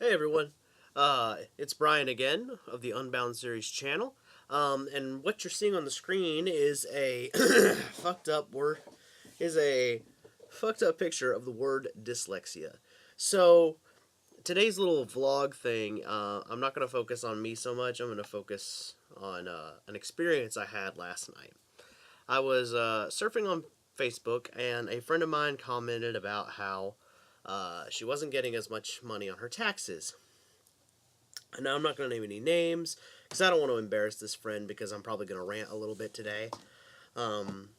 Hey everyone, it's Brian again of the Unbound Series channel, and what you're seeing on the screen is a fucked up word, is a fucked up picture of the word dyslexia. So today's little vlog thing, I'm not going to focus on me so much. I'm going to focus on an experience I had last night. I was surfing on Facebook, and a friend of mine commented about how she wasn't getting as much money on her taxes. Now, I'm not going to name any names because I don't want to embarrass this friend because I'm probably going to rant a little bit today. Um,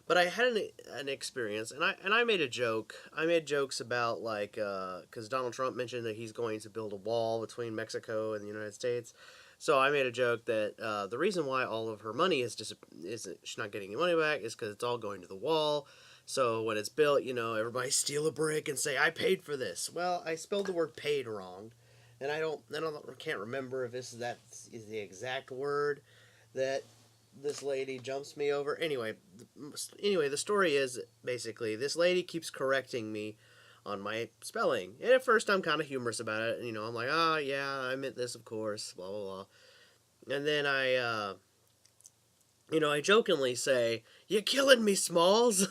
but I had an experience, and I made a joke. I made jokes about because Donald Trump mentioned that he's going to build a wall between Mexico and the United States. So I made a joke that the reason why all of her money is she's not getting any money back is because it's all going to the wall. So when it's built, everybody steal a brick and say I paid for this. Well, I spelled the word paid wrong, and can't remember if that is the exact word that this lady jumps me over. Anyway, the story is basically this lady keeps correcting me on my spelling. And at first, I'm kind of humorous about it. I'm like, oh yeah, I meant this, of course, blah blah blah. And then I jokingly say, "You're killing me, Smalls."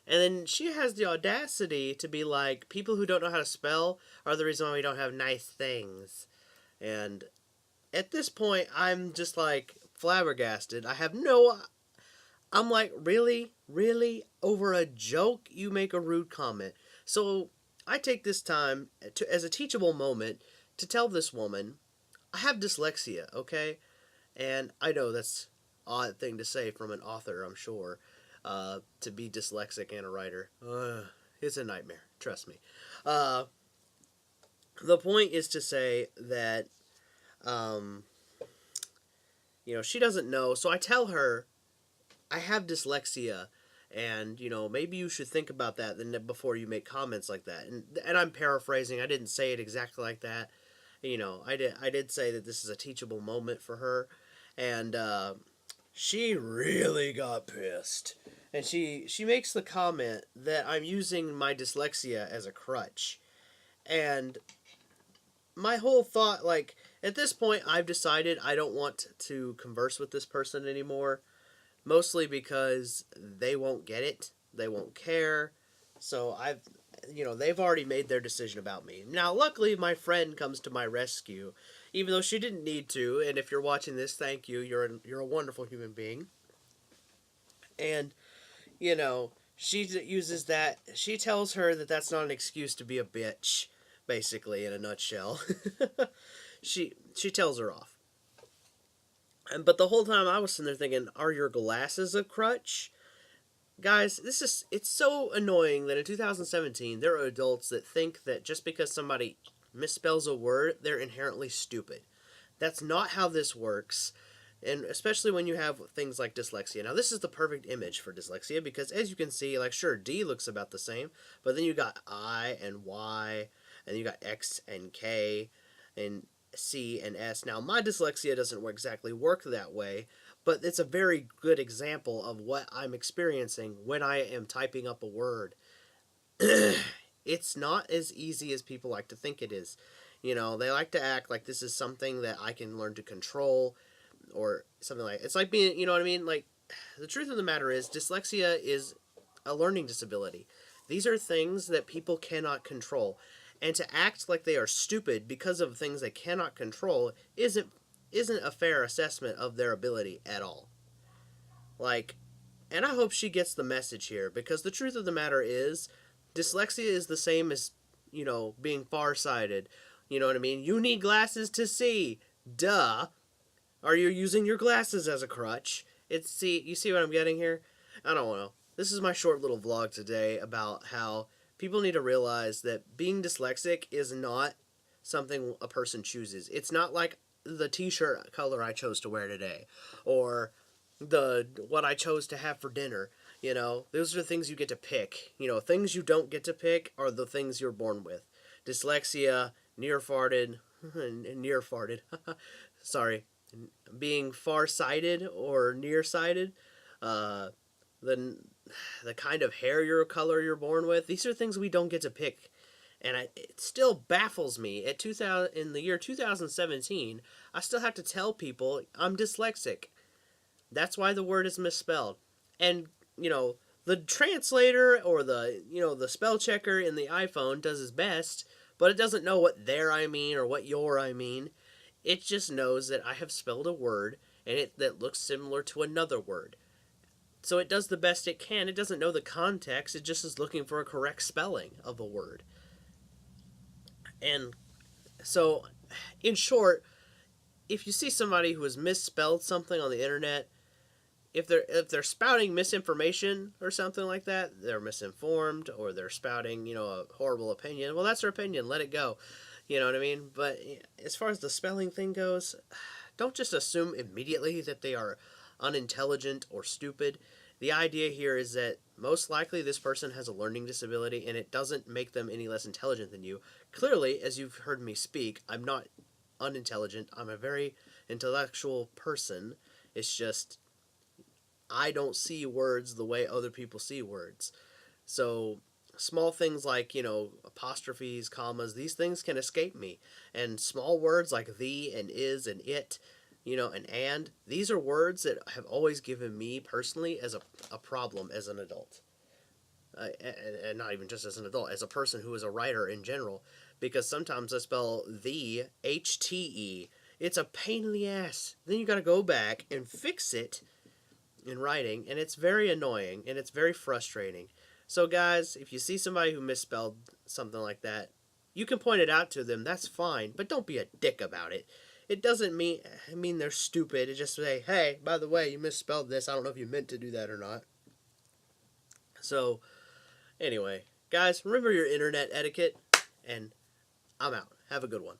And then she has the audacity to be like, people who don't know how to spell are the reason why we don't have nice things. And at this point, I'm just like flabbergasted. I'm like, really? Really? Over a joke, you make a rude comment. So I take this time as a teachable moment to tell this woman, I have dyslexia, okay? And I know that's an odd thing to say from an author, I'm sure, to be dyslexic and a writer. It's a nightmare, trust me. Uh, the point is to say that, um, she doesn't know. So I tell her, I have dyslexia, and maybe you should think about that before you make comments like that. And I'm paraphrasing. I didn't say it exactly like that. I did say that this is a teachable moment for her, and she really got pissed. And she makes the comment that I'm using my dyslexia as a crutch. And my whole thought, like, at this point, I've decided I don't want to converse with this person anymore. Mostly because they won't get it, they won't care. So they've already made their decision about me. Now, luckily, my friend comes to my rescue, even though she didn't need to. And if you're watching this, thank you. You're a wonderful human being. And she uses that. She tells her that that's not an excuse to be a bitch. Basically, in a nutshell, she tells her off. But the whole time I was sitting there thinking, are your glasses a crutch? Guys, it's so annoying that in 2017 there are adults that think that just because somebody misspells a word, they're inherently stupid. That's not how this works. And especially when you have things like dyslexia. Now, this is the perfect image for dyslexia because, as you can see, like, sure, D looks about the same, but then you got I and Y, and you got X and K, and C and S. Now, my dyslexia doesn't exactly work that way, but it's a very good example of what I'm experiencing when I am typing up a word. It's not as easy as people like to think it is. They like to act like this is something that I can learn to control or something like it's like being, you know what I mean? Like, the truth of the matter is dyslexia is a learning disability. These are things that people cannot control. And to act like they are stupid because of things they cannot control isn't a fair assessment of their ability at all. Like, and I hope she gets the message here because the truth of the matter is dyslexia is the same as, being farsighted. You know what I mean? You need glasses to see. Duh. Are you using your glasses as a crutch? You see what I'm getting here? I don't know. This is my short little vlog today about how people need to realize that being dyslexic is not something a person chooses. It's not like the t-shirt color I chose to wear today or the what I chose to have for dinner. Those are things you get to pick. Things you don't get to pick are the things you're born with. Dyslexia, near farted, near farted. Sorry, being far-sighted or nearsighted, uh, the kind of hair color you're born with. These are things we don't get to pick, And it still baffles me. In the year 2017, I still have to tell people I'm dyslexic. That's why the word is misspelled. And, you know, the translator or the spell checker in the iPhone does its best, but it doesn't know what there I mean or what your I mean. It just knows that I have spelled a word and it that looks similar to another word. So it does the best it can. It doesn't know the context. It just is looking for a correct spelling of a word. And so, in short, if you see somebody who has misspelled something on the internet, if they're spouting misinformation or something like that, they're misinformed or they're spouting, a horrible opinion. Well, that's their opinion. Let it go. You know what I mean? But as far as the spelling thing goes, don't just assume immediately that they are unintelligent or stupid. The idea here is that most likely this person has a learning disability and it doesn't make them any less intelligent than you. Clearly, as you've heard me speak, I'm not unintelligent. I'm a very intellectual person. It's just I don't see words the way other people see words. So small things like, apostrophes, commas, these things can escape me. And small words like the and is and it, and these are words that have always given me personally as a problem as an adult. And not even just as an adult, as a person who is a writer in general, because sometimes I spell the HTE. It's a pain in the ass. Then you got to go back and fix it in writing, and it's very annoying and it's very frustrating. So, guys, if you see somebody who misspelled something like that, you can point it out to them. That's fine, but don't be a dick about it. It doesn't mean they're stupid. It just say, hey, by the way, you misspelled this. I don't know if you meant to do that or not. So, anyway, guys, remember your internet etiquette, and I'm out. Have a good one.